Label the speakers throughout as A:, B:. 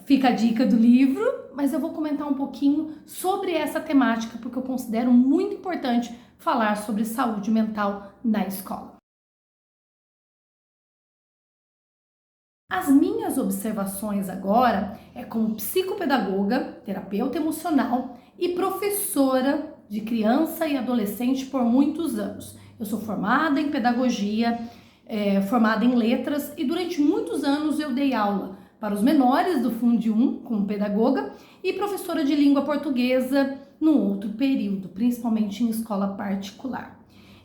A: fica a dica do livro, mas eu vou comentar um pouquinho sobre essa temática, porque eu considero muito importante falar sobre saúde mental na escola. As minhas observações agora é como psicopedagoga, terapeuta emocional e professora de criança e adolescente por muitos anos. Eu sou formada em pedagogia, formada em letras e durante muitos anos eu dei aula para os menores do Fundo 1 como pedagoga e professora de língua portuguesa num outro período, principalmente em escola particular.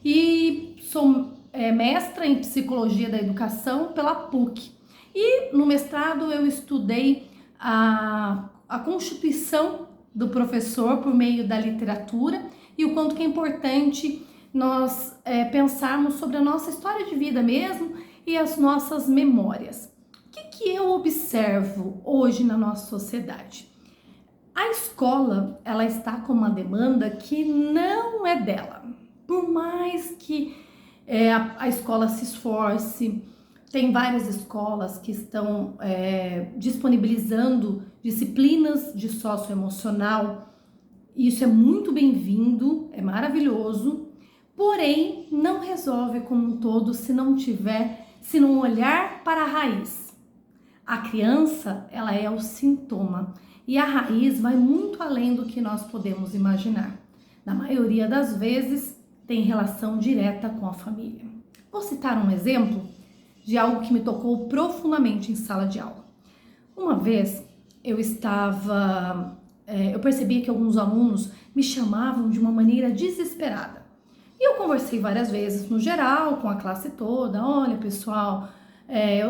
A: E sou mestra em psicologia da educação pela PUC. E no mestrado eu estudei a constituição do professor por meio da literatura e o quanto que é importante nós pensarmos sobre a nossa história de vida mesmo e as nossas memórias. O que eu observo hoje na nossa sociedade? A escola, ela está com uma demanda que não é dela. Por mais que a escola se esforce, tem várias escolas que estão disponibilizando disciplinas de socioemocional. Isso é muito bem-vindo, é maravilhoso, porém não resolve como um todo se não olhar para a raiz. A criança, ela é o sintoma e a raiz vai muito além do que nós podemos imaginar. Na maioria das vezes, tem relação direta com a família. Vou citar um exemplo de algo que me tocou profundamente em sala de aula. Uma vez, eu percebia que alguns alunos me chamavam de uma maneira desesperada. E eu conversei várias vezes, no geral, com a classe toda. Olha, pessoal,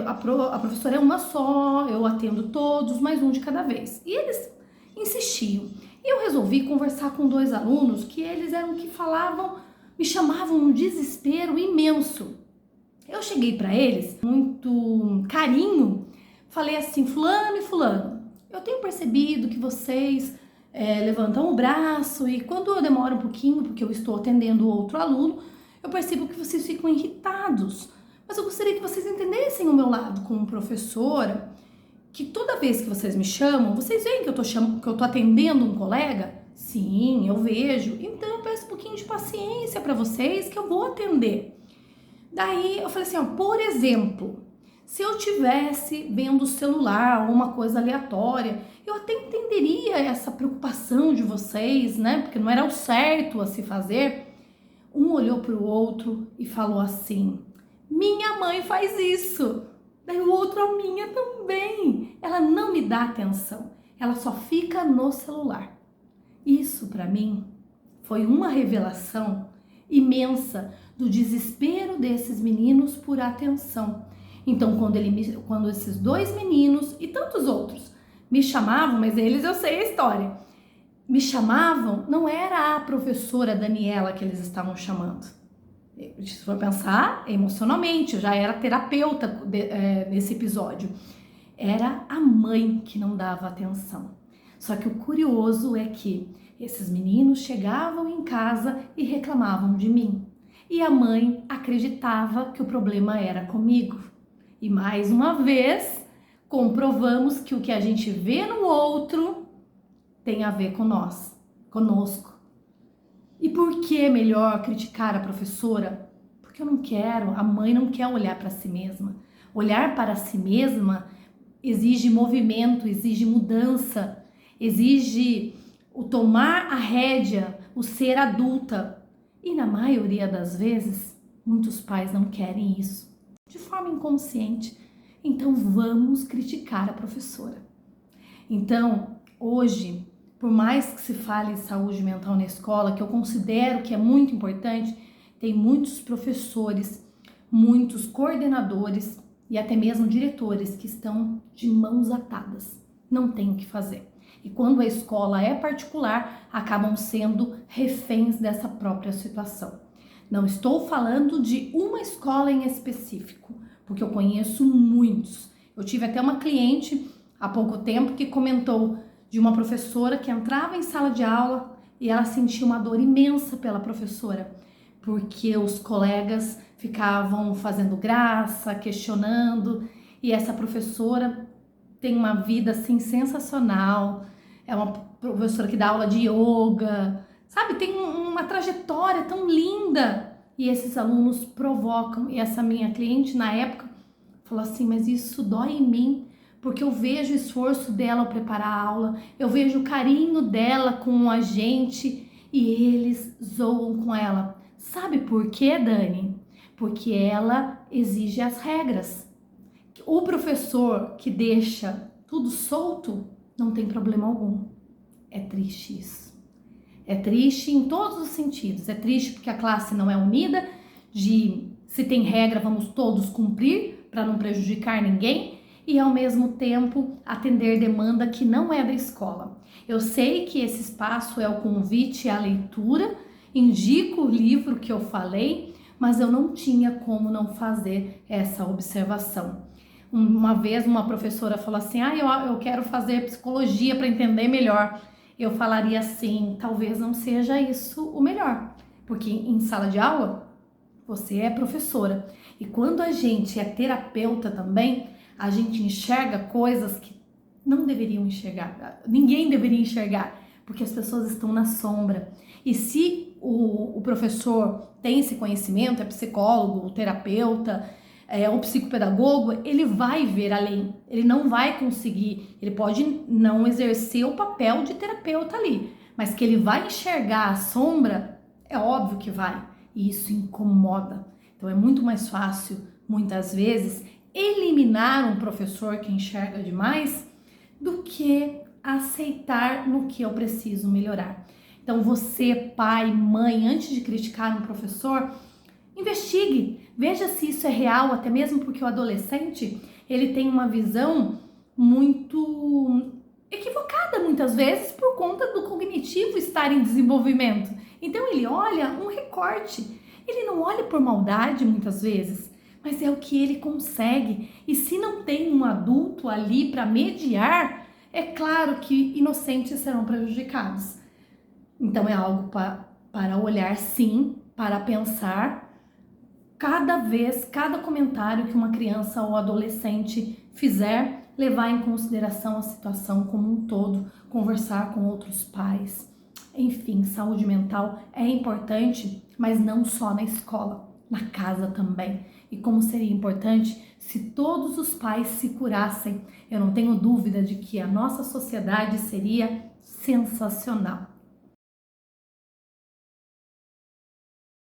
A: a professora é uma só, eu atendo todos, mais um de cada vez. E eles insistiam. E eu resolvi conversar com 2 alunos que eles eram que me chamavam um desespero imenso. Eu cheguei para eles, muito carinho, falei assim: fulano e fulano, eu tenho percebido que vocês levantam o braço e quando eu demoro um pouquinho, porque eu estou atendendo outro aluno, eu percebo que vocês ficam irritados. Mas eu gostaria que vocês entendessem o meu lado como professora, que toda vez que vocês me chamam, vocês veem que eu tô atendendo um colega? Sim, eu vejo. Então eu peço um pouquinho de paciência para vocês que eu vou atender. Daí eu falei assim, ó, por exemplo, se eu tivesse vendo o celular ou uma coisa aleatória, eu até entenderia essa preocupação de vocês, né? Porque não era o certo a se fazer. Um olhou para o outro e falou assim: minha mãe faz isso. Daí o outro, a minha também. Ela não me dá atenção, ela só fica no celular. Isso para mim foi uma revelação imensa do desespero desses meninos por atenção. Então, quando esses 2 meninos e tantos outros me chamavam, mas eles eu sei a história, me chamavam, não era a professora Daniela que eles estavam chamando. Se for pensar emocionalmente, eu já era terapeuta nesse episódio. Era a mãe que não dava atenção. Só que o curioso é que esses meninos chegavam em casa e reclamavam de mim. E a mãe acreditava que o problema era comigo. E mais uma vez, comprovamos que o que a gente vê no outro tem a ver com nós, conosco. E por que é melhor criticar a professora? Porque a mãe não quer olhar para si mesma. Olhar para si mesma exige movimento, exige mudança, exige o tomar a rédea, o ser adulta. E na maioria das vezes, muitos pais não querem isso, de forma inconsciente. Então vamos criticar a professora. Então, hoje, por mais que se fale em saúde mental na escola, que eu considero que é muito importante, tem muitos professores, muitos coordenadores e até mesmo diretores que estão de mãos atadas. Não tem o que fazer. E quando a escola é particular, acabam sendo reféns dessa própria situação. Não estou falando de uma escola em específico, porque eu conheço muitos. Eu tive até uma cliente há pouco tempo que comentou de uma professora que entrava em sala de aula e ela sentia uma dor imensa pela professora, porque os colegas ficavam fazendo graça, questionando, e essa professora tem uma vida assim sensacional, é uma professora que dá aula de yoga, sabe? Tem uma trajetória tão linda. E esses alunos provocam. E essa minha cliente, na época, falou assim, mas isso dói em mim, porque eu vejo o esforço dela ao preparar a aula, eu vejo o carinho dela com a gente e eles zoam com ela. Sabe por quê, Dani? Porque ela exige as regras. O professor que deixa tudo solto não tem problema algum. É triste isso. É triste em todos os sentidos. É triste porque a classe não é unida, de se tem regra vamos todos cumprir para não prejudicar ninguém e ao mesmo tempo atender demanda que não é da escola. Eu sei que esse espaço é o convite à leitura, indico o livro que eu falei, mas eu não tinha como não fazer essa observação. Uma vez uma professora falou assim, eu quero fazer psicologia para entender melhor. Eu falaria assim, talvez não seja isso o melhor, porque em sala de aula você é professora e quando a gente é terapeuta também, a gente enxerga coisas que não deveriam enxergar, ninguém deveria enxergar, porque as pessoas estão na sombra. E se o professor tem esse conhecimento, é psicólogo, terapeuta, o psicopedagogo, ele vai ver além, ele não vai conseguir, ele pode não exercer o papel de terapeuta ali, mas que ele vai enxergar a sombra, é óbvio que vai, e isso incomoda. Então é muito mais fácil, muitas vezes, eliminar um professor que enxerga demais do que aceitar no que eu preciso melhorar. Então você, pai, mãe, antes de criticar um professor, investigue, veja se isso é real, até mesmo porque o adolescente, ele tem uma visão muito equivocada muitas vezes por conta do cognitivo estar em desenvolvimento. Então ele olha um recorte, ele não olha por maldade muitas vezes, mas é o que ele consegue. E se não tem um adulto ali para mediar, é claro que inocentes serão prejudicados. Então é algo para olhar sim, para pensar, cada vez, cada comentário que uma criança ou adolescente fizer, levar em consideração a situação como um todo, conversar com outros pais. Enfim, saúde mental é importante, mas não só na escola, na casa também. E como seria importante se todos os pais se curassem, eu não tenho dúvida de que a nossa sociedade seria sensacional.